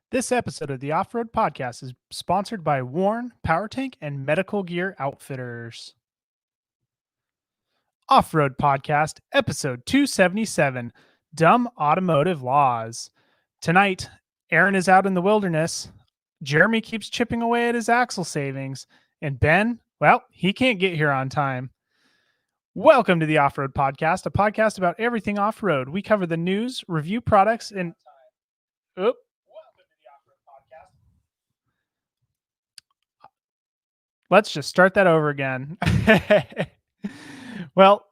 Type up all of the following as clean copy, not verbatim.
This episode of the Off Road Podcast is sponsored by Warn, Power Tank, and Medical Gear Outfitters. Off Road Podcast, episode 277 Dumb Automotive Laws. Tonight, Aaron is out in the wilderness. Jeremy keeps chipping away at his axle savings. And Ben, well, he can't get here on time. Welcome to the Off Road Podcast, a podcast about everything off road. We cover the news, review products, and. Oop. Let's just start that over again. Well,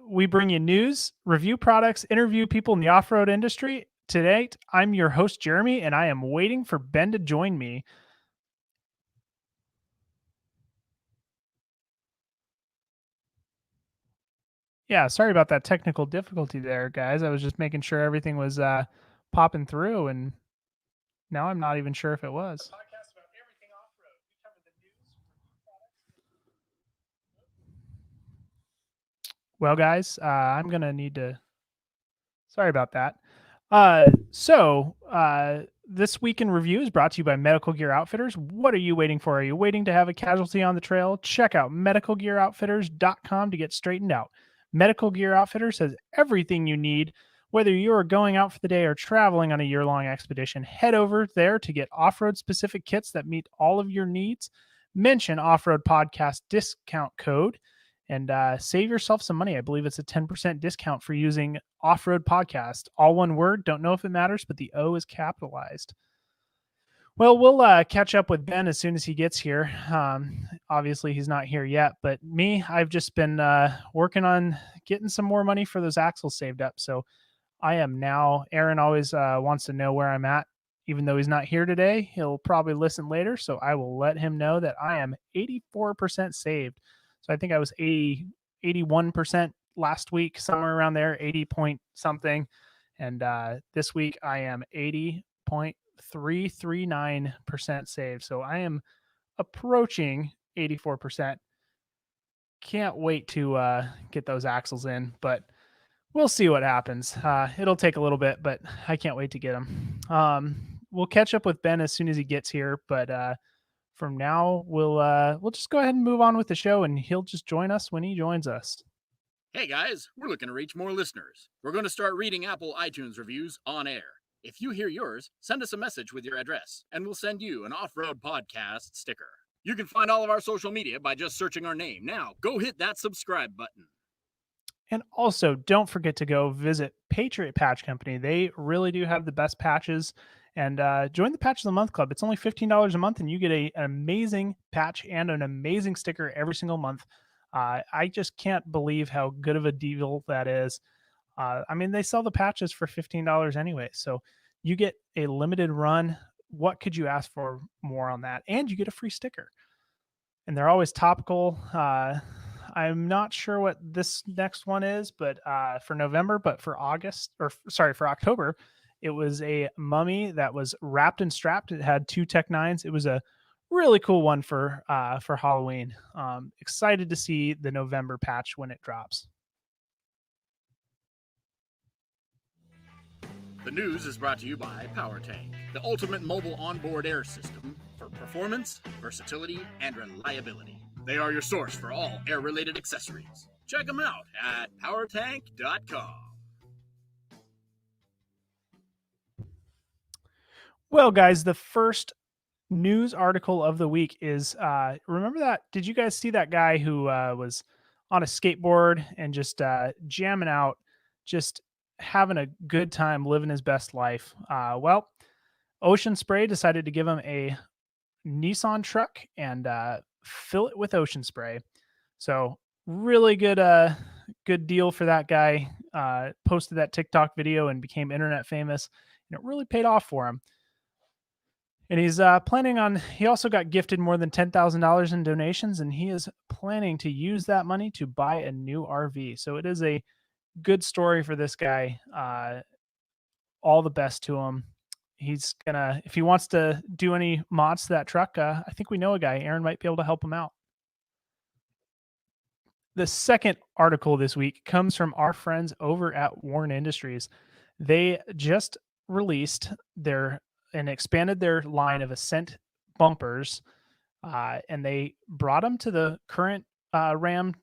we bring you news, review products, interview people in the off-road industry. Today, I'm your host, Jeremy, and I am waiting for Ben to join me. Yeah, sorry about that technical difficulty there, guys. I was just making sure everything was popping through, and now I'm not even sure if it was. Well, guys, I'm going to need to. Sorry about that. This week in review is brought to you by Medical Gear Outfitters. What are you waiting for? Are you waiting to have a casualty on the trail? Check out medicalgearoutfitters.com to get straightened out. Medical Gear Outfitters has everything you need. Whether you are going out for the day or traveling on a year-long expedition, head over there to get off-road specific kits that meet all of your needs. Mention Off-Road Podcast discount code and save yourself some money. I believe it's a 10% discount for using Off-Road Podcast. All one word. Don't know if it matters, but the O is capitalized. Well, we'll catch up with Ben as soon as he gets here. Obviously, he's not here yet, but me, I've just been working on getting some more money for those axles saved up. So I am now, Aaron always wants to know where I'm at. Even though he's not here today, he'll probably listen later. So I will let him know that I am 84% saved. So I think I was 81% last week, somewhere around there, 80 point something. And this week I am 80.339% saved. So I am approaching 84%. Can't wait to get those axles in, but we'll see what happens. It'll take a little bit, but I can't wait to get them. We'll catch up with Ben as soon as he gets here, but from now we'll just go ahead and move on with the show, and he'll just join us when he joins us. Hey guys, we're looking to reach more listeners. We're going to start reading Apple iTunes reviews on air. If you hear yours, send us a message with your address, and we'll send you an Off-Road Podcast sticker. You can find all of our social media by just searching our name. Now, go hit that subscribe button. And also, don't forget to go visit Patriot Patch Company. They really do have the best patches. And join the Patch of the Month Club. It's only $15 a month, and you get an amazing patch and an amazing sticker every single month. I just can't believe how good of a deal that is. I mean, they sell the patches for $15 anyway. So you get a limited run. What could you ask for more on that? And you get a free sticker. And they're always topical. I'm not sure what this next one is, but for November, but for for October, it was a mummy that was wrapped and strapped. It had two Tech 9s. It was a really cool one for Halloween. Excited to see the November patch when it drops. The news is brought to you by Power Tank, the ultimate mobile onboard air system for performance, versatility, and reliability. They are your source for all air-related accessories. Check them out at powertank.com. Well, guys, the first news article of the week is remember that? Did you guys see that guy who was on a skateboard and just jamming out, just having a good time, living his best life? Well, Ocean Spray decided to give him a Nissan truck and fill it with ocean spray. So really good deal for that guy. Posted that TikTok video and became internet famous, and it really paid off for him. And he's planning on, he also got gifted more than $10,000 in donations, and he is planning to use that money to buy a new RV. So it is a good story for this guy. All the best to him. He's gonna, if he wants to do any mods to that truck, I think we know a guy. Aaron might be able to help him out. The second article this week comes from our friends over at Warren Industries. They just released their and expanded their line of Ascent bumpers, and they brought them to the current Ram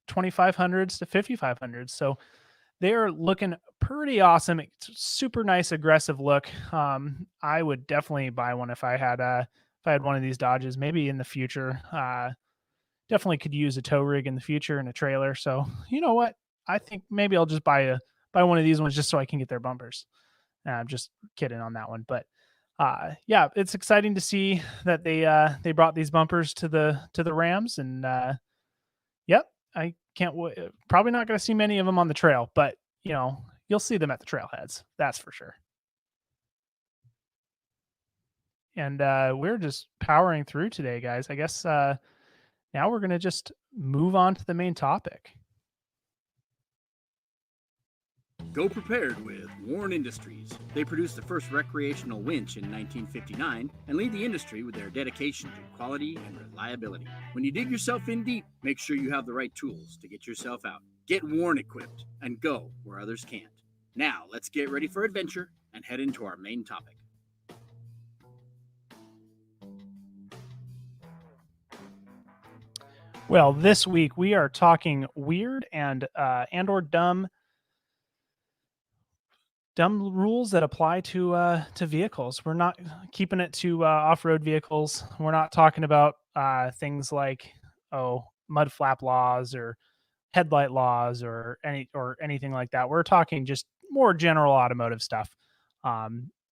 2500s to 5500s. So they are looking pretty awesome. It's super nice, aggressive look. I would definitely buy one if I had one of these Dodges. Maybe in the future. Definitely could use a tow rig in the future and a trailer. So you know what? I think maybe I'll just buy one of these ones just so I can get their bumpers. I'm just kidding on that one, but yeah, it's exciting to see that they brought these bumpers to the Rams, and yep, I can't wait. Probably not going to see many of them on the trail, but you'll see them at the trailheads. That's for sure. And we're just powering through today, guys. I guess now we're going to just move on to the main topic. Go prepared with Warren Industries. They produced the first recreational winch in 1959 and lead the industry with their dedication to quality and reliability. When you dig yourself in deep, make sure you have the right tools to get yourself out. Get Warren equipped and go where others can't. Now, let's get ready for adventure and head into our main topic. Well, this week we are talking weird and or dumb rules that apply to vehicles. We're not keeping it to off-road vehicles. We're not talking about things like mud flap laws or headlight laws or anything like that. We're talking just more general automotive stuff.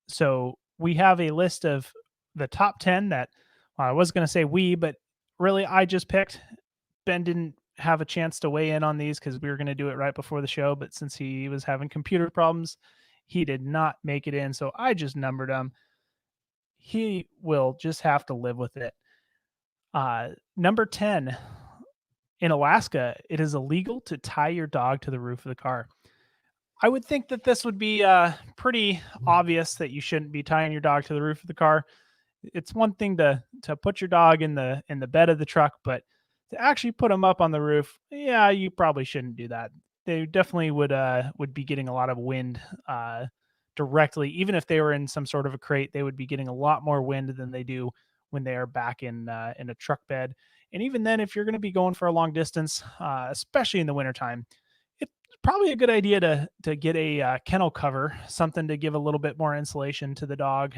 So we have a list of the top 10 that I was going to say but really I just picked. Ben didn't have a chance to weigh in on these because we were going to do it right before the show, but since he was having computer problems, he did not make it in. So I just numbered them. He will just have to live with it. Number 10, in Alaska, it is illegal to tie your dog to the roof of the car. I would think that this would be pretty obvious that you shouldn't be tying your dog to the roof of the car. It's one thing to put your dog in the bed of the truck, but to actually put them up on the roof, yeah, you probably shouldn't do that. They definitely would be getting a lot of wind directly. Even if they were in some sort of a crate, they would be getting a lot more wind than they do when they are back in a truck bed. And even then, if you're going to be going for a long distance, especially in the wintertime, it's probably a good idea to get a kennel cover, something to give a little bit more insulation to the dog,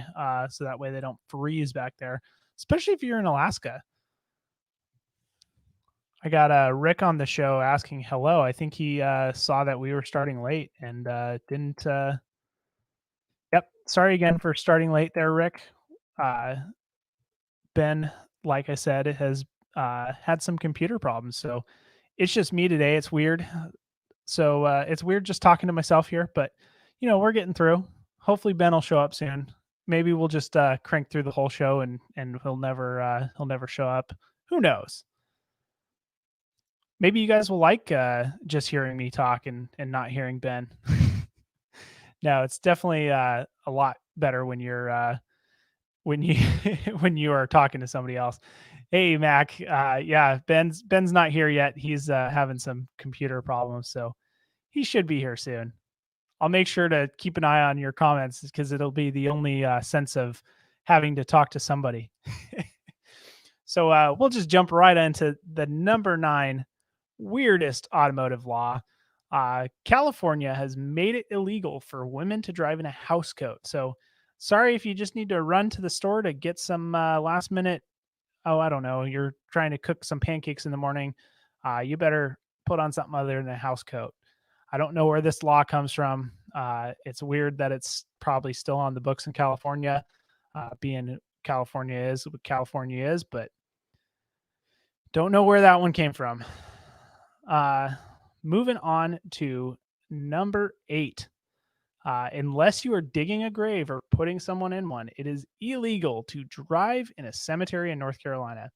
so that way they don't freeze back there, especially if you're in Alaska. I got Rick on the show asking hello. I think he saw that we were starting late and didn't. Yep. Sorry again for starting late there, Rick. Ben, like I said, has had some computer problems. So it's just me today. It's weird. So it's weird just talking to myself here, but we're getting through. Hopefully Ben will show up soon. Maybe we'll just crank through the whole show and he'll never show up. Who knows? Maybe you guys will like just hearing me talk and not hearing Ben. No, it's definitely a lot better when you're when you when you are talking to somebody else. Hey Mac, yeah, Ben's not here yet. He's having some computer problems, so he should be here soon. I'll make sure to keep an eye on your comments because it'll be the only sense of having to talk to somebody. So we'll just jump right into the number 9 weirdest automotive law. California has made it illegal for women to drive in a house coat. So sorry if you just need to run to the store to get some last minute. Oh, I don't know. You're trying to cook some pancakes in the morning. You better put on something other than a house coat. I don't know where this law comes from. It's weird that it's probably still on the books in California, being California is what California is, but don't know where that one came from. Moving on to number 8. Unless you are digging a grave or putting someone in one, it is illegal to drive in a cemetery in North Carolina.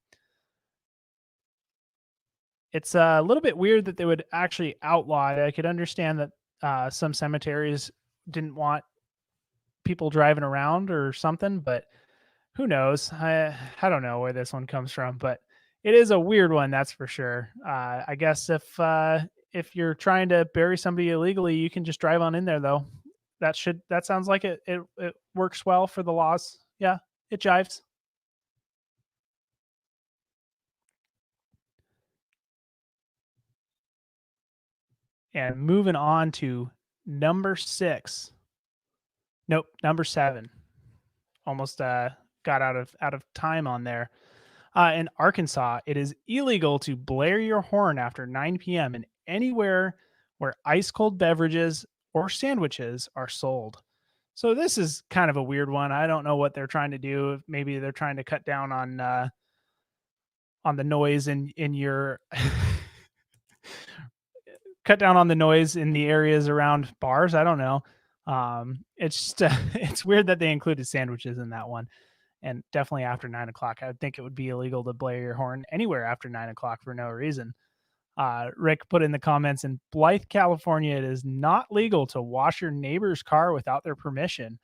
It's a little bit weird that they would actually outlaw it. I could understand that some cemeteries didn't want people driving around or something, but who knows? I don't know where this one comes from, but it is a weird one, that's for sure. I guess if you're trying to bury somebody illegally, you can just drive on in there, though. That sounds like it works well for the laws. Yeah, it jives. And moving on to number 6. Nope, number 7. Almost got out of time on there. In Arkansas, it is illegal to blare your horn after 9 p.m. in anywhere where ice cold beverages or sandwiches are sold. So this is kind of a weird one. I don't know what they're trying to do. Maybe they're trying to cut down on the noise in your cut down on the noise in the areas around bars. I don't know. It's just it's weird that they included sandwiches in that one, and definitely after 9 o'clock. I would think it would be illegal to blare your horn anywhere after 9 o'clock for no reason. Rick put in the comments in Blythe, California, it is not legal to wash your neighbor's car without their permission.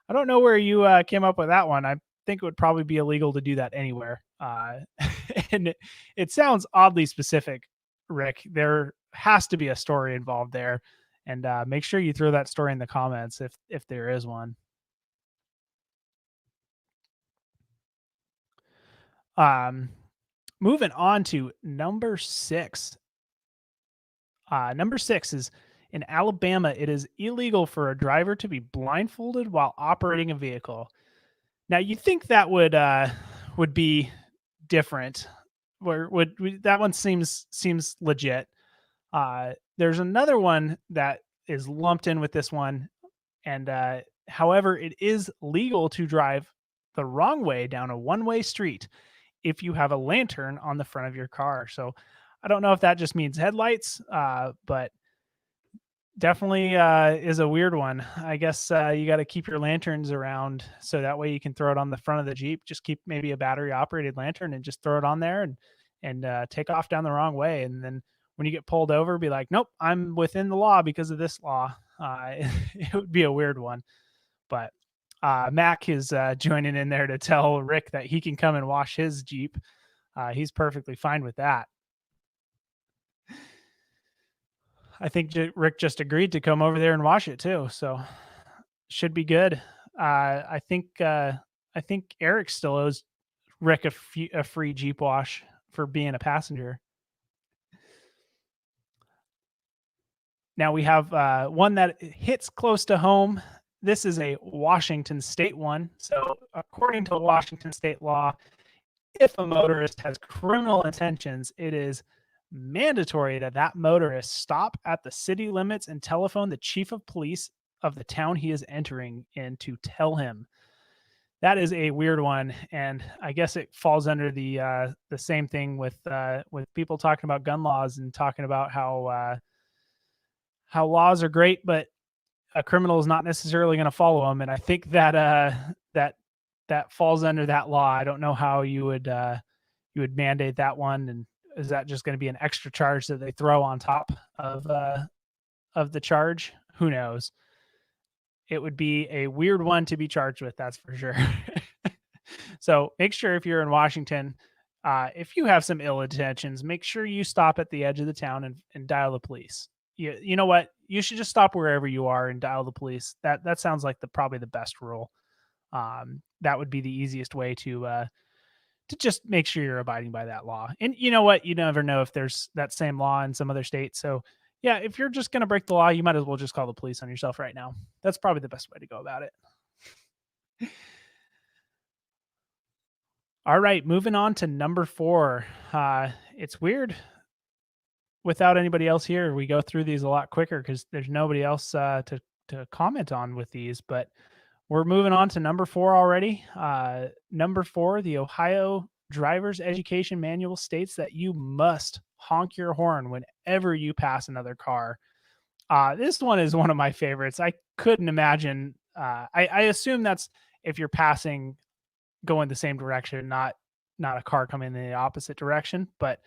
I don't know where you came up with that one. I think it would probably be illegal to do that anywhere. And it sounds oddly specific, Rick. There has to be a story involved there. And make sure you throw that story in the comments if there is one. Moving on to number 6. Number 6 is in Alabama, it is illegal for a driver to be blindfolded while operating a vehicle. Now, you think that would be different. Where that one seems legit. There's another one that is lumped in with this one, and however, it is legal to drive the wrong way down a one-way street if you have a lantern on the front of your car. So I don't know if that just means headlights, but definitely is a weird one. I guess you got to keep your lanterns around so that way you can throw it on the front of the Jeep. Just keep maybe a battery operated lantern and just throw it on there and take off down the wrong way. And then when you get pulled over, be like, nope, I'm within the law because of this law. It would be a weird one. But Mac is joining in there to tell Rick that he can come and wash his Jeep. He's perfectly fine with that. I think Rick just agreed to come over there and wash it too, so should be good. I think Eric still owes Rick a free Jeep wash for being a passenger. Now we have one that hits close to home. This is a Washington state one. So according to Washington state law, if a motorist has criminal intentions, it is mandatory that that motorist stop at the city limits and telephone the chief of police of the town he is entering in to tell him. That is a weird one, and I guess it falls under the same thing with people talking about gun laws and talking about how laws are great, but a criminal is not necessarily going to follow them. And I think that that falls under that law. I don't know how you would mandate that one, and is that just going to be an extra charge that they throw on top of the charge? Who knows? It would be a weird one to be charged with, that's for sure. So make sure if you're in Washington, if you have some ill intentions, make sure you stop at the edge of the town and dial the police. You know what? You should just stop wherever you are and dial the police. That sounds like probably the best rule. That would be the easiest way to just make sure you're abiding by that law. And you know what? You never know if there's that same law in some other state. So yeah, if you're just going to break the law, you might as well just call the police on yourself right now. That's probably the best way to go about it. All right, moving on to number 4. It's weird without anybody else here. We go through these a lot quicker because there's nobody else to comment on with these. But we're moving on to number 4 already. Number 4, the Ohio Driver's Education Manual states that you must honk your horn whenever you pass another car. This one is one of my favorites. I couldn't imagine. I assume that's if you're passing going the same direction, not a car coming in the opposite direction. But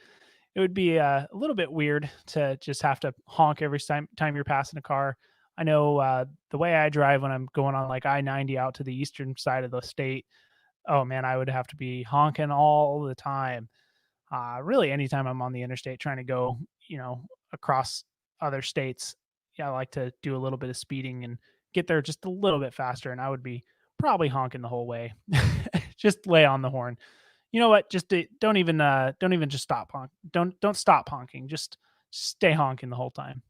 it would be a little bit weird to just have to honk every time you're passing a car. I know the way I drive when I'm going on like I-90 out to the eastern side of the state, oh man, I would have to be honking all the time. Really, anytime I'm on the interstate trying to go, across other states, yeah, I like to do a little bit of speeding and get there just a little bit faster, and I would be probably honking the whole way. Just lay on the horn. You know what? Just don't even just stop honk. Don't stop honking. Just stay honking the whole time.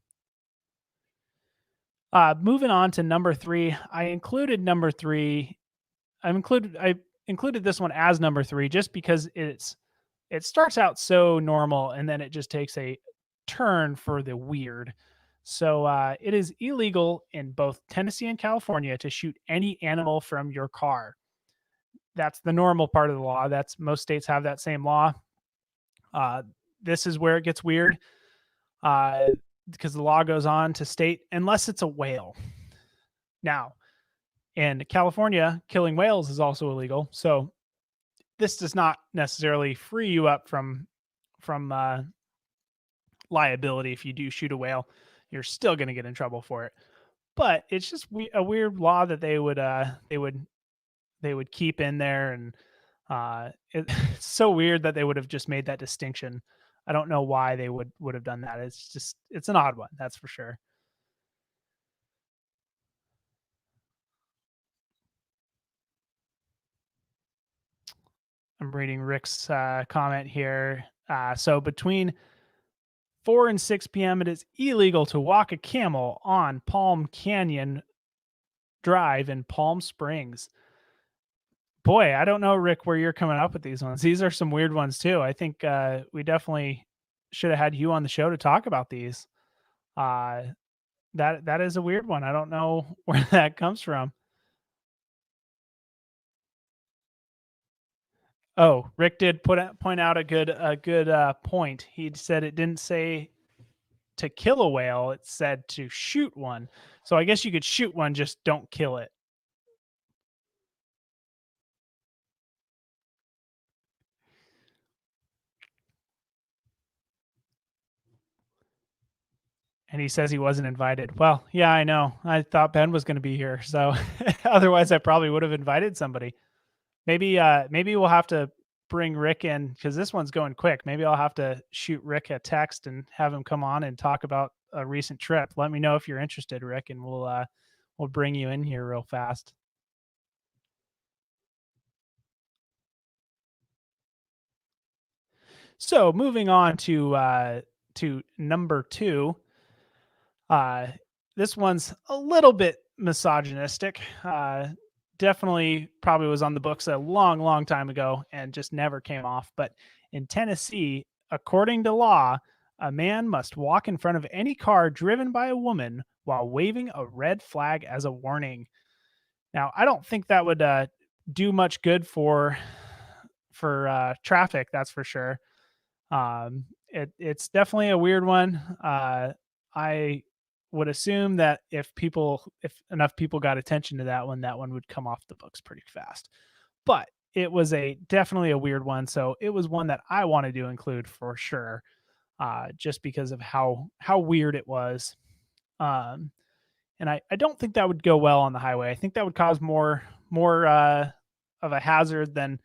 Moving on to number 3, I included number 3. I included this one as number 3 just because it starts out so normal and then it just takes a turn for the weird. So it is illegal in both Tennessee and California to shoot any animal from your car. That's the normal part of the law. That's most states have that same law. Uh, this is where it gets weird uh, because the law goes on to state unless it's a whale. Now, in California, killing whales is also illegal. So this does not necessarily free you up from liability if you do shoot a whale. You're still going to get in trouble for it. But it's just a weird law that they would keep in there, and it's so weird that they would have just made that distinction. I don't know why they would have done that. It's an odd one, that's for sure. I'm reading Rick's comment here. So between 4 and 6 p.m., it is illegal to walk a camel on Palm Canyon Drive in Palm Springs. Boy, I don't know, Rick, where you're coming up with these ones. These are some weird ones too. I think we definitely should have had you on the show to talk about these. Uh, that is a weird one. I don't know where that comes from. Oh, Rick did point out a good point. He said it didn't say to kill a whale; it said to shoot one. So I guess you could shoot one, just don't kill it. And he says he wasn't invited. Well, yeah, I know. I thought Ben was going to be here, so otherwise I probably would have invited somebody. Maybe we'll have to bring Rick in because this one's going quick. Maybe I'll have to shoot Rick a text and have him come on and talk about a recent trip. Let me know if you're interested, Rick, and we'll bring you in here real fast. So moving on to number 2. Uh, this one's a little bit misogynistic. Definitely probably was on the books a long, long time ago and just never came off. But in Tennessee, according to law, a man must walk in front of any car driven by a woman while waving a red flag as a warning. Now, I don't think that would do much good for traffic. That's for sure. It's definitely a weird one. I would assume that if enough people got attention to that one would come off the books pretty fast. But it was definitely a weird one, so it was one that I wanted to include for sure, just because of how weird it was. And I don't think that would go well on the highway. I think that would cause more of a hazard than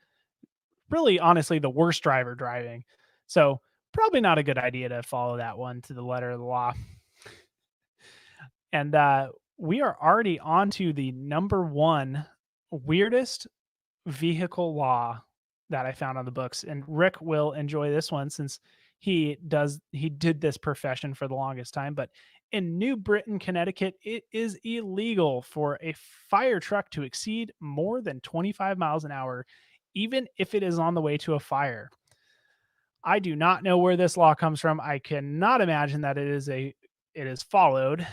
really, honestly, the worst driver driving. So probably not a good idea to follow that one to the letter of the law. And we are already on to the number 1 weirdest vehicle law that I found on the books. And Rick will enjoy this one since he did this profession for the longest time. But in New Britain, Connecticut, it is illegal for a fire truck to exceed more than 25 miles an hour, even if it is on the way to a fire. I do not know where this law comes from. I cannot imagine that it is followed,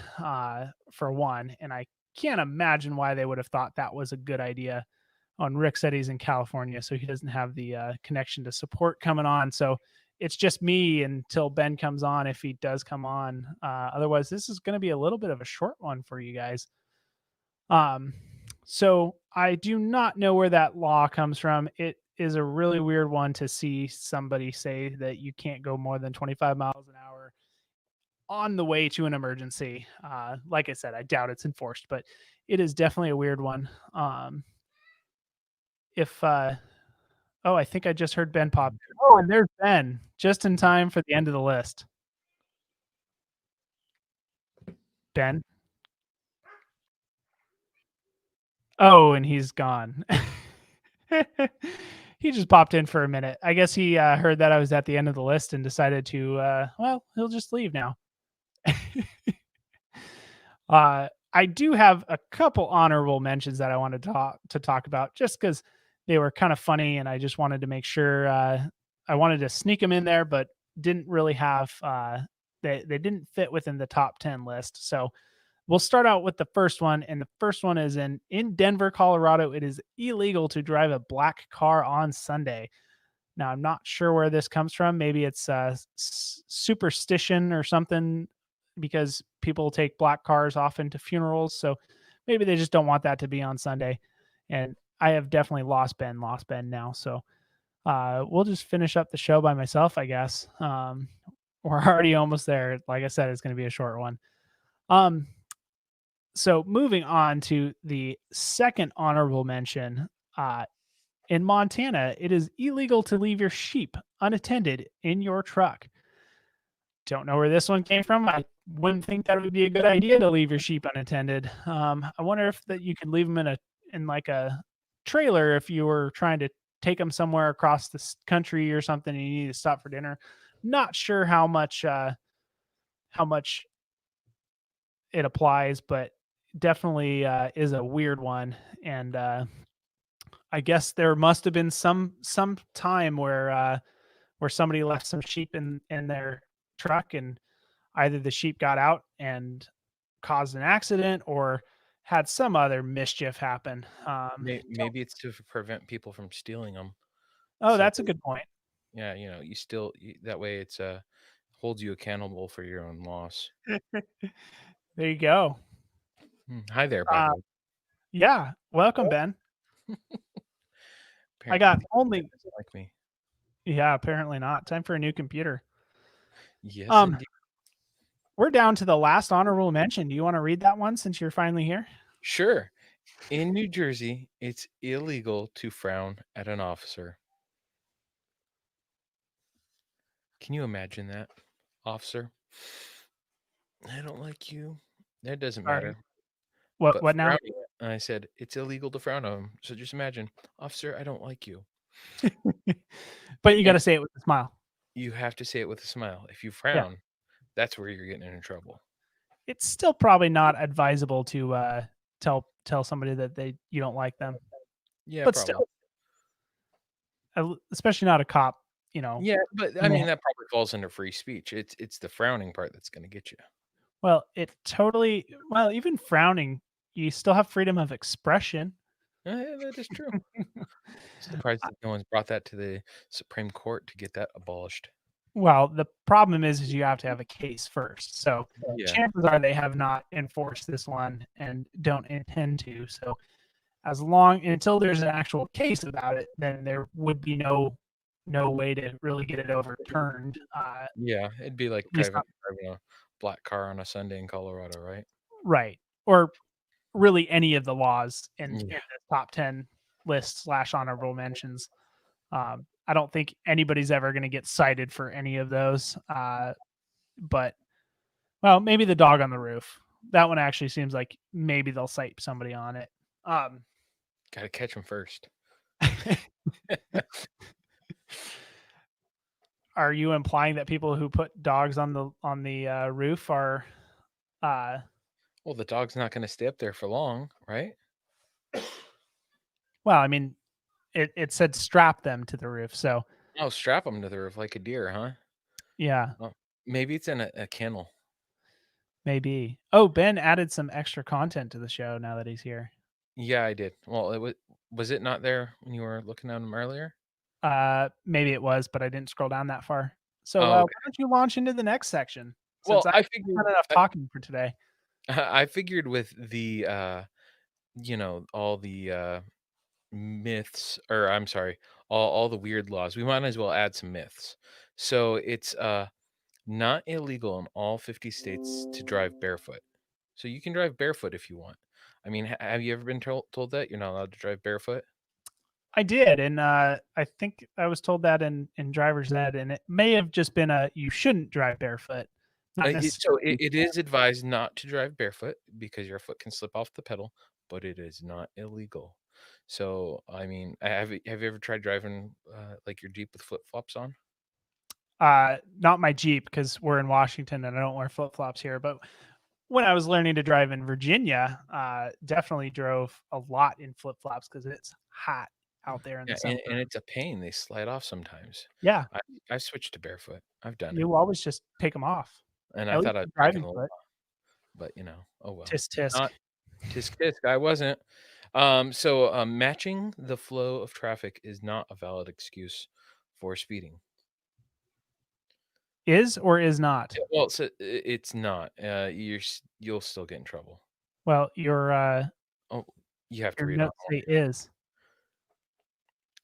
for one, and I can't imagine why they would have thought that was a good idea. On Rick said he's in California, so he doesn't have the connection to support coming on. So it's just me until Ben comes on, if he does come on. Otherwise, this is going to be a little bit of a short one for you guys. So I do not know where that law comes from. It is a really weird one to see somebody say that you can't go more than 25 miles an hour on the way to an emergency. Like I said, I doubt it's enforced, but it is definitely a weird one. I think I just heard Ben pop. Oh, and there's Ben, just in time for the end of the list. Ben. Oh, and he's gone. He just popped in for a minute. I guess he heard that I was at the end of the list and decided to, well, he'll just leave now. I do have a couple honorable mentions that I wanted to talk about just because they were kind of funny, and I just wanted to make sure I wanted to sneak them in there, but didn't really have they didn't fit within the top 10 list. So we'll start out with the first one, and the first one is in Denver, Colorado. It is illegal to drive a black car on Sunday. Now, I'm not sure where this comes from. Maybe it's superstition or something because people take black cars often to funerals. So maybe they just don't want that to be on Sunday. And I have definitely lost Ben now. So we'll just finish up the show by myself, I guess. We're already almost there. Like I said, it's going to be a short one. So moving on to the second honorable mention, in Montana, it is illegal to leave your sheep unattended in your truck. Don't know where this one came from. I wouldn't think that would be a good idea to leave your sheep unattended. I wonder if that you could leave them in like a trailer if you were trying to take them somewhere across the country or something and you need to stop for dinner. Not sure how much it applies, but definitely is a weird one. And I guess there must have been some time where somebody left some sheep in their truck, and either the sheep got out and caused an accident or had some other mischief happen. Maybe it's to prevent people from stealing them. Oh, So that's a good point. yeah, you still that way it's holds you accountable for your own loss. There you go. Hi there, by the way. Yeah, welcome, Ben. I got only like me. Yeah, apparently not. Time for a new computer. Yes, indeed. We're down to the last honorable mention. Do you want to read that one since you're finally here? Sure. In New Jersey, it's illegal to frown at an officer. Can you imagine that, officer? I don't like you. That doesn't matter. What now? And I said, it's illegal to frown on him. So just imagine, officer, I don't like you. But you got to say it with a smile. You have to say it with a smile. If you frown, that's where you're getting in trouble. It's still probably not advisable to tell somebody that you don't like them. Yeah, but probably. Still, especially not a cop. Yeah, but I mean that probably falls under free speech. It's the frowning part that's going to get you. Well, even frowning, you still have freedom of expression. Yeah, that is true. Surprised that no one's brought that to the Supreme Court to get that abolished. Well, the problem is you have to have a case first. So chances are they have not enforced this one and don't intend to. So until there's an actual case about it, then there would be no way to really get it overturned. Yeah, it'd be like driving a black car on a Sunday in Colorado, right? Right. Or really any of the laws in the top 10 list / honorable mentions. I don't think anybody's ever going to get cited for any of those. But, well, maybe the dog on the roof. That one actually seems like maybe they'll cite somebody on it. Got to catch them first. Are you implying that people who put dogs on the roof are? Well, the dog's not going to stay up there for long, right? Well, I mean, it said strap them to the roof, so. Oh, strap them to the roof like a deer, huh? Yeah. Well, maybe it's in a kennel. Maybe. Oh, Ben added some extra content to the show now that he's here. Yeah, I did. Well, was it not there when you were looking at him earlier? Maybe it was, but I didn't scroll down that far. So okay. Why don't you launch into the next section? Well, I figured not enough talking for today. I figured with the all the myths, or I'm sorry, all the weird laws, we might as well add some myths. So it's not illegal in all 50 states to drive barefoot. So you can drive barefoot if you want. I mean, have you ever been told that you're not allowed to drive barefoot? I did, and I think I was told that in driver's ed, and it may have just been you shouldn't drive barefoot. So it is advised not to drive barefoot because your foot can slip off the pedal. but it is not illegal. So, I mean, have you ever tried driving like your Jeep with flip flops on? Not my Jeep because we're in Washington and I don't wear flip flops here. But when I was learning to drive in Virginia, definitely drove a lot in flip flops because it's hot out there in Yeah, the summer. and it's a pain. They slide off sometimes. Yeah, I I've switched to barefoot. I've done it, you always just take them off. and I At least thought I the was breaking driving the law, foot. but oh well. Tisk tisk. Not tisk tisk. I wasn't. So matching the flow of traffic is not a valid excuse for speeding. Is or is not? Well, it's not. You'll still get in trouble. Well, Oh, you have to your read on notes more. say is.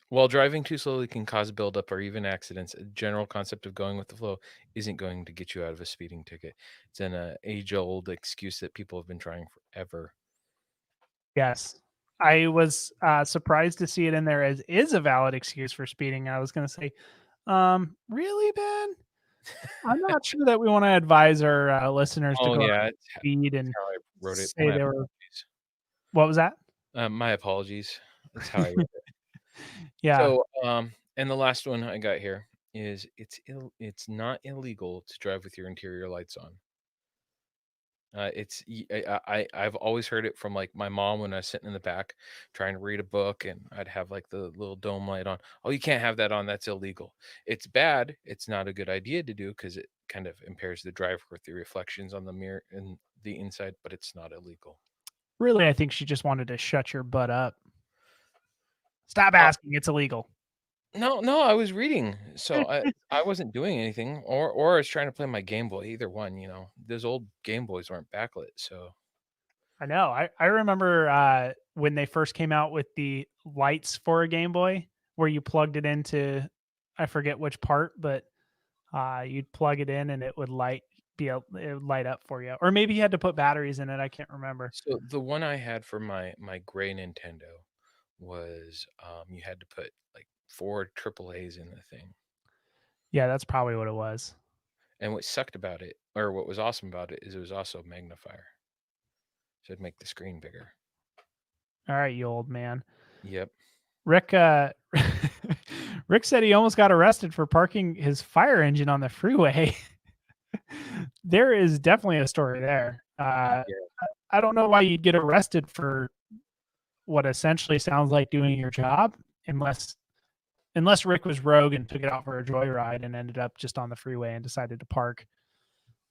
While driving too slowly can cause buildup or even accidents, a general concept of going with the flow isn't going to get you out of a speeding ticket. It's an age-old excuse that people have been trying forever. Yes. I was surprised to see it in there as is a valid excuse for speeding. I was going to say, really, Ben? I'm not sure that we want to advise our listeners to Oh go out yeah, and speed that's and how I wrote it. say they were. What was that? My apologies. That's how I wrote it. Yeah, So, and the last one I got here is it's not illegal to drive with your interior lights on. I've always heard it from like my mom when I was sitting in the back trying to read a book and I'd have like the little dome light on. Oh, you can't have that on. That's illegal. It's bad. It's not a good idea to do because it kind of impairs the driver with the reflections on the mirror and the inside, but it's not illegal. really, I think she just wanted to shut your butt up. Stop Uh, asking. It's illegal. no, I was reading, so I wasn't doing anything, or I was trying to play my Game Boy. Either one. Those old Game Boys weren't backlit, so I know. I remember when they first came out with the lights for a Game Boy, where you plugged it into, I forget which part, but you'd plug it in and it would it would light up for you, or maybe you had to put batteries in it. I can't remember. So the one I had for my gray Nintendo was you had to put like 4 triple A's in the thing. Yeah, that's probably what it was. And what sucked about it, or what was awesome about it, is it was also a magnifier. So it'd make the screen bigger. All right, you old man. Yep. Rick Rick said he almost got arrested for parking his fire engine on the freeway. There is definitely a story there. Yeah. I don't know why you'd get arrested for what essentially sounds like doing your job, unless Rick was rogue and took it out for a joyride and ended up just on the freeway and decided to park.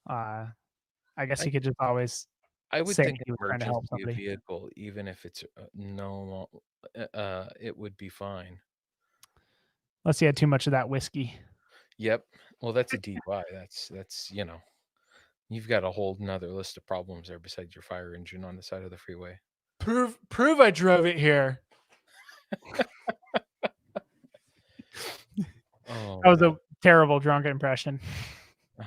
I guess I he could just always I would say think he an was trying to help emergency somebody. vehicle, even if it's no, it would be fine. Unless he had too much of that whiskey. Yep. Well, that's a DUI. That's you've got a whole nother list of problems there besides your fire engine on the side of the freeway. Prove I drove it here. Oh, That was man. a terrible drunk impression. Oh,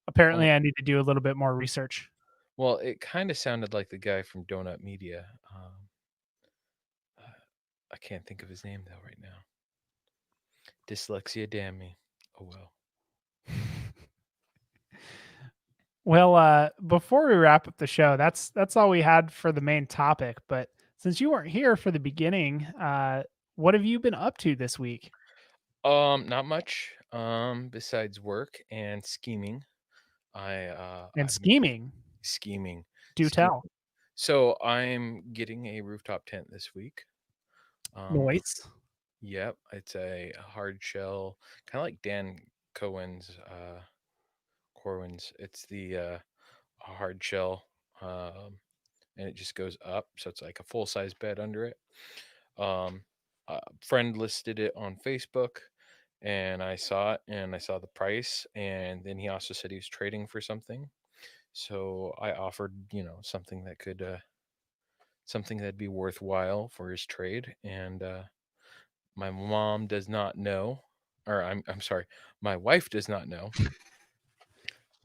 Apparently, I need to do a little bit more research. well, it kind of sounded like the guy from Donut Media. I can't think of his name though right now. Dyslexia, damn me. Oh well. Well, before we wrap up the show, that's all we had for the main topic. But since you weren't here for the beginning, what have you been up to this week? Not much. Besides work and scheming. And I'm scheming, scheming, do scheming. tell. So I'm getting a rooftop tent this week. Um, Noise. yep, it's a hard shell, kind of like Dan Cohen's, Corwin's. It's the hard shell, and it just goes up, so it's like a full size bed under it. Um, a friend listed it on Facebook, and I saw it, and I saw the price, and then he also said he was trading for something. So I offered, something that could, something that'd be worthwhile for his trade, and my mom does not know, or I'm sorry, my wife does not know.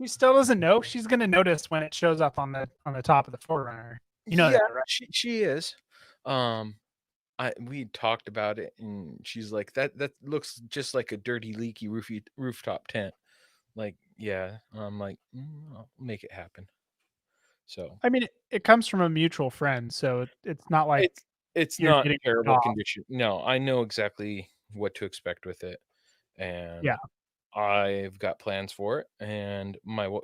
She still doesn't know. She's gonna notice when it shows up on the top of the Forerunner. You know Yeah, that, right? she is. Um, we talked about it, and she's like, that looks just like a dirty, leaky rooftop tent. Like, yeah, I'm like, I'll make it happen. So I mean, it comes from a mutual friend, so it's not like it's you're not getting ripped terrible off. condition. No, I know exactly what to expect with it, Yeah. and I've got plans for it. And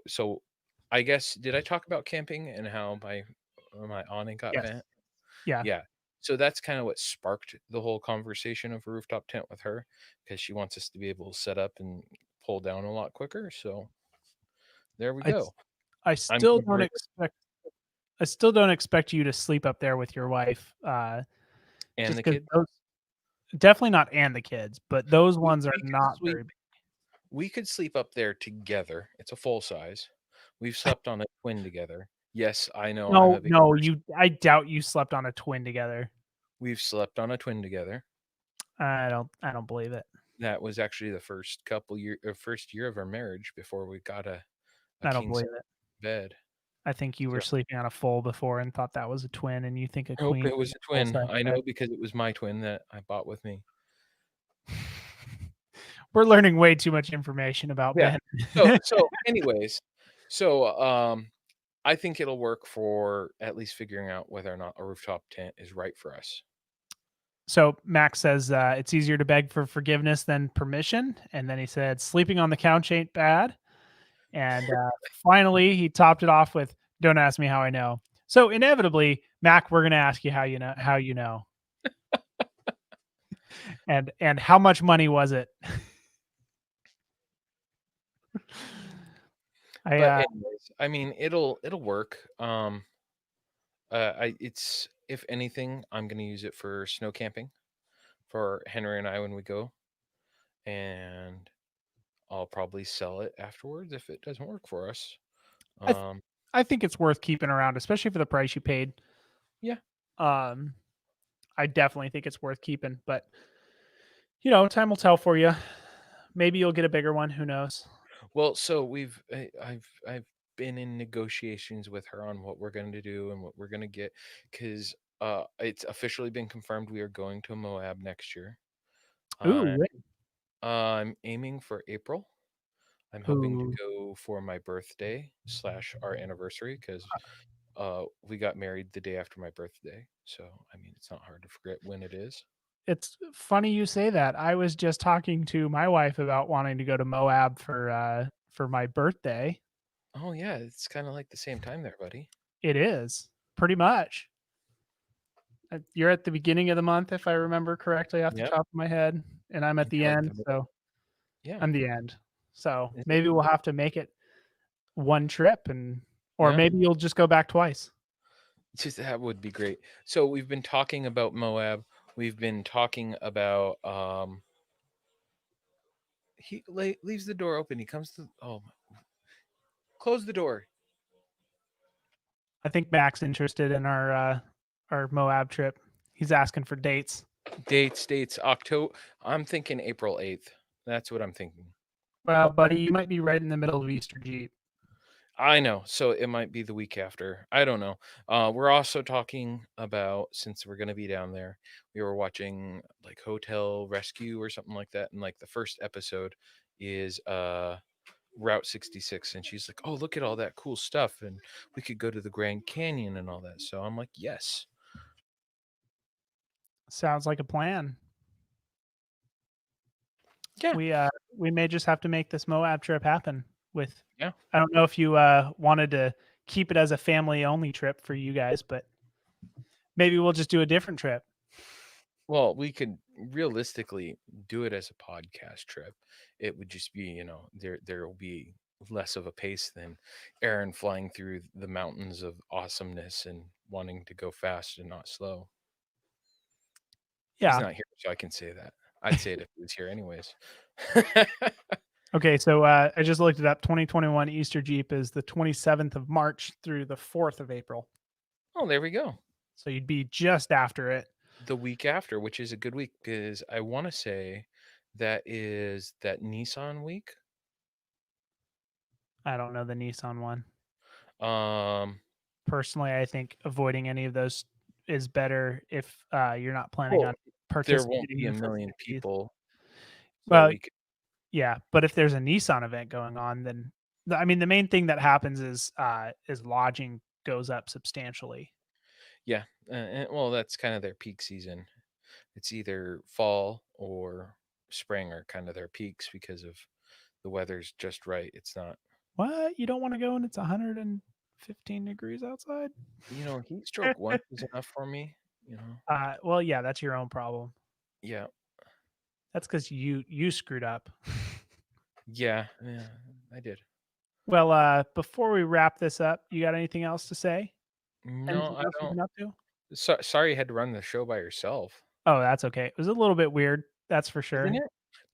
so I guess did I talk about camping and how my awning got Yes. bent? Yeah. Yeah. So that's kind of what sparked the whole conversation of a rooftop tent with her because she wants us to be able to set up and pull down a lot quicker. So there we I go. I I'm still gonna don't bring expect I still don't expect you to sleep up there with your wife, and just the because kids. those definitely not and the kids, but those We ones are we could not sleep very big. we could sleep up there together. It's a full size. We've slept on a twin together. Yes, I know I'm a No, big no, person. I doubt you slept on a twin together. We've slept on a twin together. I don't believe it. That was actually the first year of our marriage before we got a I don't king believe size it. bed. I think you were So sleeping on a full before and thought that was a twin, and you think a nope, queen it was is a a full twin. size I bed. know because it was my twin that I bought with me. We're learning way too much information about Yeah. Ben. So anyways, so I think it'll work for at least figuring out whether or not a rooftop tent is right for us. So Max says it's easier to beg for forgiveness than permission, and then he said sleeping on the couch ain't bad. And finally, he topped it off with "Don't ask me how I know." So inevitably, Mac, we're going to ask you how you know, and how much money was it? I But anyways, I mean, it'll work. It's if anything, I'm gonna use it for snow camping for Henry and I when we go, and I'll probably sell it afterwards if it doesn't work for us. I, th- Um, I think it's worth keeping around, especially for the price you paid. yeah. Um, I definitely think it's worth keeping, but time will tell for you. Maybe you'll get a bigger one. Who knows? Well, so I've been in negotiations with her on what we're going to do and what we're going to get because it's officially been confirmed we are going to Moab next year. Ooh, Uh, I'm aiming for April. I'm hoping to ooh. go for my birthday slash our anniversary because we got married the day after my birthday. So I mean, it's not hard to forget when it is. It's funny you say that. I was just talking to my wife about wanting to go to Moab for my birthday. Oh yeah, it's kind of like the same time there, buddy. It is pretty much. You're at the beginning of the month, if I remember correctly, off the Yep, top of my head, and I'm at you're the like end. the middle. So Yeah, I'm the end. So is it? maybe we'll have to make it one trip, or Yeah. maybe you'll just go back twice. Just that would be great. So we've been talking about Moab. We've been talking about leaves the door open. He comes to close the door. I think Mac's interested in our Moab trip. He's asking for dates. Dates October. I'm thinking April 8th. That's what I'm thinking. Well, buddy, you might be right in the middle of Easter Jeep. I know. So it might be the week after. I don't know. We're also talking about since we're gonna be down there, we were watching like Hotel Rescue or something like that, and like the first episode is Route 66, and she's like, "Oh, look at all that cool stuff, and we could go to the Grand Canyon and all that." So I'm like, "Yes, Sounds like a plan. yeah, We may just have to make this Moab trip happen with yeah." I don't know if you wanted to keep it as a family only trip for you guys, but maybe we'll just do a different trip. Well, we could realistically do it as a podcast trip. It would just be, there will be less of a pace than Aaron flying through the mountains of awesomeness and wanting to go fast and not slow. He's Yeah. not here, so I can say that. I'd say it if he was here, anyways. Okay, so I just looked it up. 2021 Easter Jeep is the 27th of March through the 4th of April. Oh, there we go. So you'd be just after it. The week after, which is a good week because I want to say that is that Nissan week. I don't know the Nissan one. Um, Personally, I think avoiding any of those is better if you're not planning on well, there won't participating be in a the million festivities. people, so Well, we could. yeah, but if there's a Nissan event going on, then I mean the main thing that happens is lodging goes up substantially. Yeah, well, that's kind of their peak season. It's either fall or spring are kind of their peaks because of the weather's just right. It's not, What? You don't want to go when it's 115 degrees outside? heat stroke once is enough for me. Well, yeah, that's your own problem. Yeah, That's because you screwed up. yeah, I did. Well, before we wrap this up, you got anything else to say? No, Anything I else you've don't. been up to? Sorry you had to run the show by yourself, Oh, that's okay. It was a little bit weird, that's for isn't sure. it?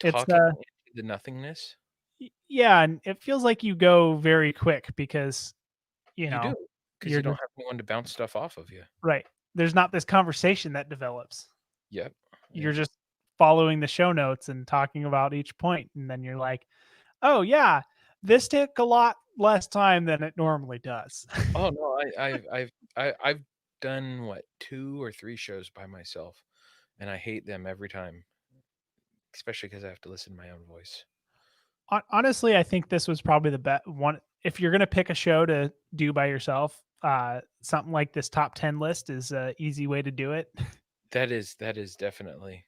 It's Talking into the nothingness. yeah, and it feels like you go very quick because You do, because you're you don't just have anyone to bounce stuff off of you. right. There's not this conversation that develops. Yep. You're Yep. just following the show notes and talking about each point, and then you're like, "Oh yeah, this took a lot less time than it normally does." Oh no, I've done what 2 or 3 shows by myself, and I hate them every time, especially because I have to listen to my own voice. Honestly, I think this was probably the best one. If you're gonna pick a show to do by yourself, something like this top 10 list is a easy way to do it. That is definitely.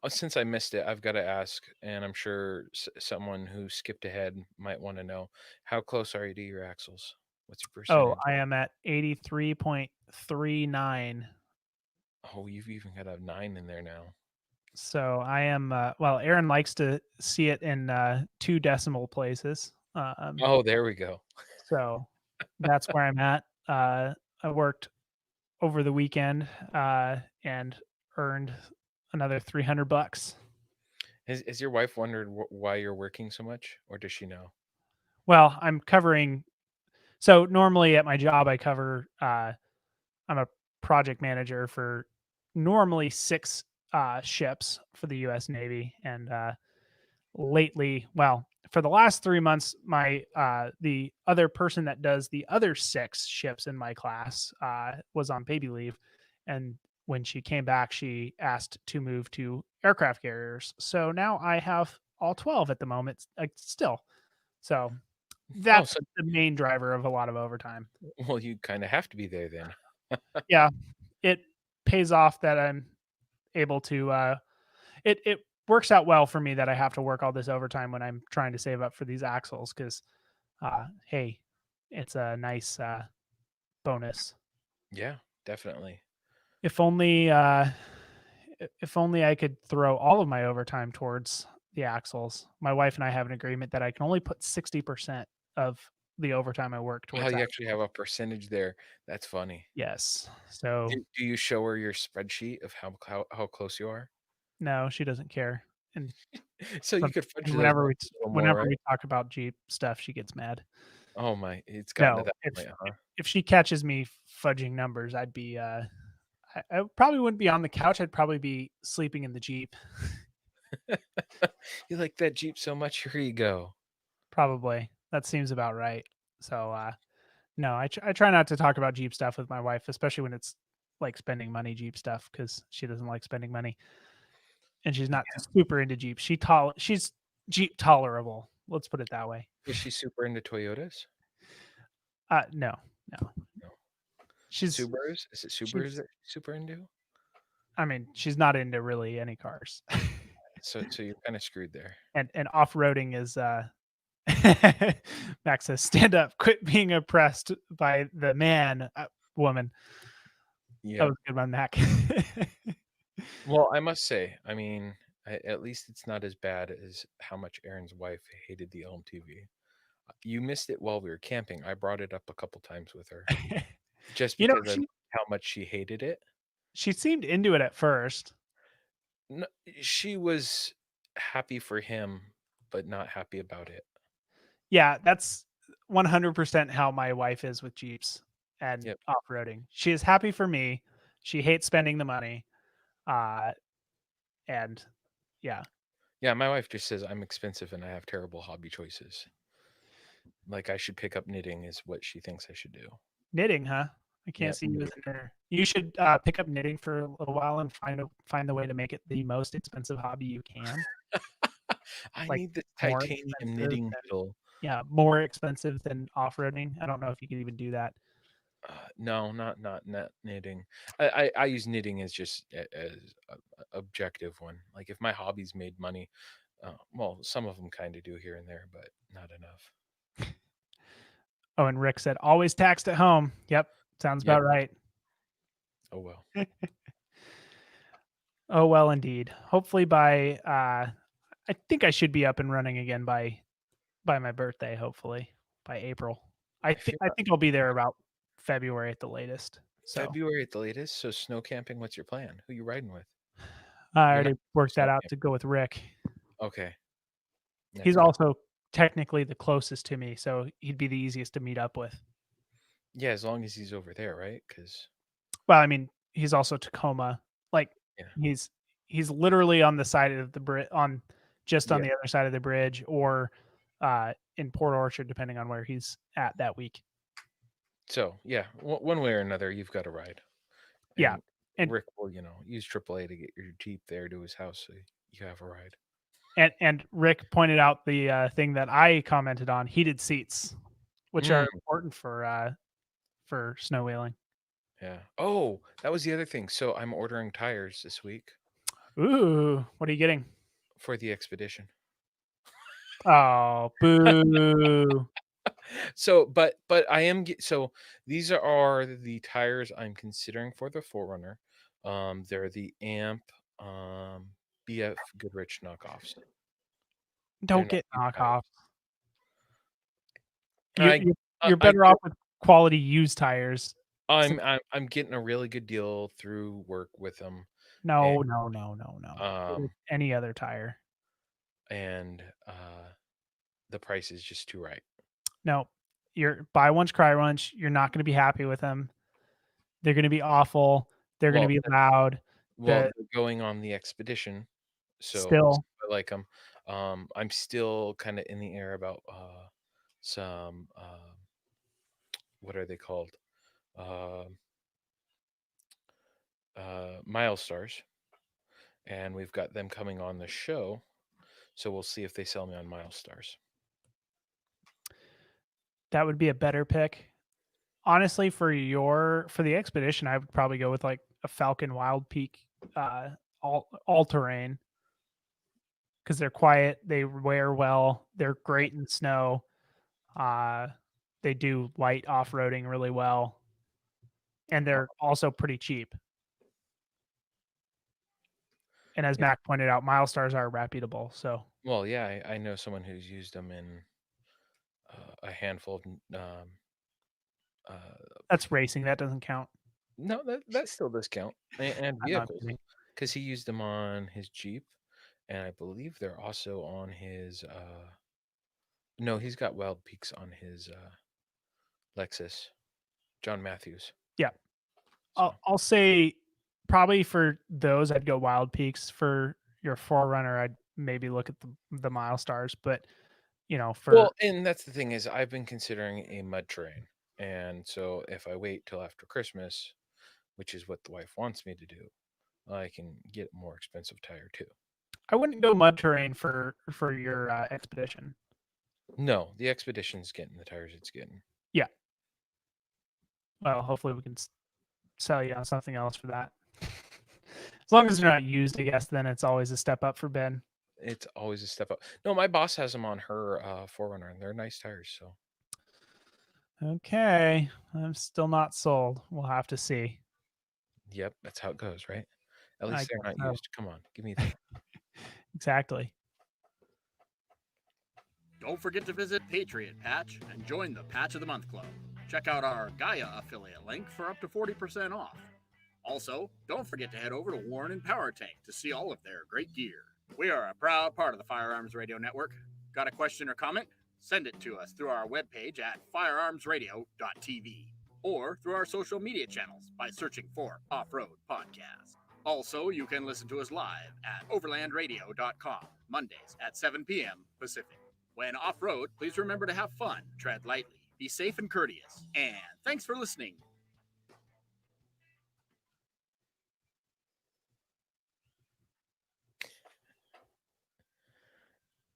Since I missed it, I've got to ask, and I'm sure someone who skipped ahead might want to know, how close are you to your axles? What's your Oh, percentage? I am at 83.39. Oh, you've even got a 9 in there now. So I am well, Aaron likes to see it in 2 decimal places. Oh, there we go. So that's where I'm at. I worked over the weekend and earned another $300. Has your wife wondered why you're working so much, or does she know? Well, I'm covering. So normally at my job, I cover. I'm a project manager for normally 6 ships for the U.S. Navy, and lately, well, for the last 3 months, my the other person that does the other 6 ships in my class was on baby leave, and when she came back, she asked to move to aircraft carriers. So now I have all 12 at the moment, like still. So Oh, that's so the main driver of a lot of overtime. well, you kind of have to be there then. Yeah, it pays off that I'm able to. It works out well for me that I have to work all this overtime when I'm trying to save up for these axles because, hey, it's a nice bonus. Yeah, definitely. If only, if only I could throw all of my overtime towards the axles. My wife and I have an agreement that I can only put 60% of the overtime I work Wow, towards you that. actually have a percentage there. That's funny. Yes. So Do you show her your spreadsheet of how close you are? no, she doesn't care. And So you could fudge and those numbers a little more, whenever right? we talk about Jeep stuff, she gets mad. Oh my, it's gotten to No, that point, huh? if she catches me fudging numbers, I'd be I probably wouldn't be on the couch. I'd probably be sleeping in the Jeep. You like that Jeep so much, here you go. Probably. That seems about right. So no, I try not to talk about Jeep stuff with my wife, especially when it's like spending money Jeep stuff because she doesn't like spending money and she's not super into Jeep. She's Jeep tolerable. Let's put it that way. Is she super into Toyotas? No, no. No. She's Subarus? Is it Subarus she's that she's super into? I mean, she's not into really any cars. So you're kind of screwed there. And off-roading is Max says, "Stand up, quit being oppressed by the man, woman." That Yeah. was a good one, Mac. Well, I must say, I mean, at least it's not as bad as how much Aaron's wife hated the Elm TV. You missed it while we were camping. I brought it up a couple times with her just You know, because of how much she hated it. she seemed into it at first. No, she was happy for him, but not happy about it. Yeah, that's 100% how my wife is with Jeeps and Yep. off-roading. She is happy for me. She hates spending the money. Uh, and yeah. Yeah, my wife just says I'm expensive and I have terrible hobby choices. Like I should pick up knitting is what she thinks I should do. Knitting, huh? I can't Yep. see you as a knitter. You should pick up knitting for a little while and find the way to make it the most expensive hobby you can. I Like need the more titanium expensive knitting than needle. Yeah, more expensive than off-roading. I don't know if you could even do that. No, not knitting. I use knitting as just as a objective one. Like if my hobbies made money, well, some of them kind of do here and there, but not enough. Oh, and Rick said, always taxed at home. Yep, sounds Yep. about right. Oh well. Oh, well, indeed. Hopefully by, I think I should be up and running again by my birthday, hopefully by April. I feel think I'll be there about February at the latest. So February at the latest. So snow camping. What's your plan? Who you riding with? I You're not already worked snow that out camping. to go with Rick. Okay. He's That's good. also technically the closest to me, so he'd be the easiest to meet up with. Yeah, as long as he's over there, right? Because Well, I mean, he's also Tacoma. Like yeah, he's literally on the side of the bridge, on just on yeah. the other side of the bridge, or in Port Orchard, depending on where he's at that week. So yeah, one way or another, you've got a ride. Yeah, And and Rick will, use AAA to get your Jeep there to his house, so you have a ride. and Rick pointed out the thing that I commented on: heated seats, which are Mm, important for snow wheeling. yeah. Oh, that was the other thing. So I'm ordering tires this week Ooh, what are you getting? for the expedition. Oh, boo! So, but I am so these are the tires I'm considering for the Forerunner. They're the AMP BF Goodrich knockoffs. They're Don't not get cheap tires. knockoff. You I you I, you're I better off with quality used tires. I'm Since I'm getting a really good deal through work with them, and no, no, no, no, no. Get with um any other tire. and the price is just too right. No, you're buy once, cry once. You're not going to be happy with them. They're going to be awful. They're going to Well, be loud. The they're going on the expedition, so we'll see still if I like them. I'm still kind of in the air about some what are they called? Um Milestars, and we've got them coming on the show, so we'll see if they sell me on Milestars. that would be a better pick. Honestly, for the expedition, I would probably go with like a Falcon Wild Peak, all terrain, because they're quiet. They wear well. They're great in snow. Uh, they do light off roading really well, and they're also pretty cheap. And as Yeah. Mac pointed out, Milestars are reputable. So Well, yeah, I know someone who's used them in a handful of that's racing. That doesn't count. no, that still does count, and I'm not vehicles, kidding. because he used them on his Jeep, and I believe they're also on his. No, he's got Wild Peaks on his Lexus, John Matthews. Yeah, So I'll say probably for those I'd go Wild Peaks. For your Forerunner, I'd maybe look at the Milestars. But well, for and that's the thing is I've been considering a mud terrain, and so if I wait till after Christmas, which is what the wife wants me to do, I can get a more expensive tire too. I wouldn't go mud terrain for your expedition. No, the expedition's getting the tires it's getting. Yeah. Well, hopefully we can sell you on something else for that. As long as they're not used, I guess, then it's always a step up for Ben. It's always a step up. No, my boss has them on her Forerunner, and they're nice tires. So Okay, I'm still not sold. We'll have to see. yep, that's how it goes, right? At I least they're guess not so. used. Come on, give me that. Exactly. Don't forget to visit Patriot Patch and join the Patch of the Month Club. Check out our Gaia affiliate link for up to 40% off. Also, don't forget to head over to Warren and Power Tank to see all of their great gear. We are a proud part of the Firearms Radio Network. Got a question or comment? Send it to us through our webpage at firearmsradio.tv or through our social media channels by searching for Off-Road Podcast. Also, you can listen to us live at overlandradio.com, Mondays at 7 p.m. Pacific. When off-road, please remember to have fun, tread lightly, be safe and courteous, and thanks for listening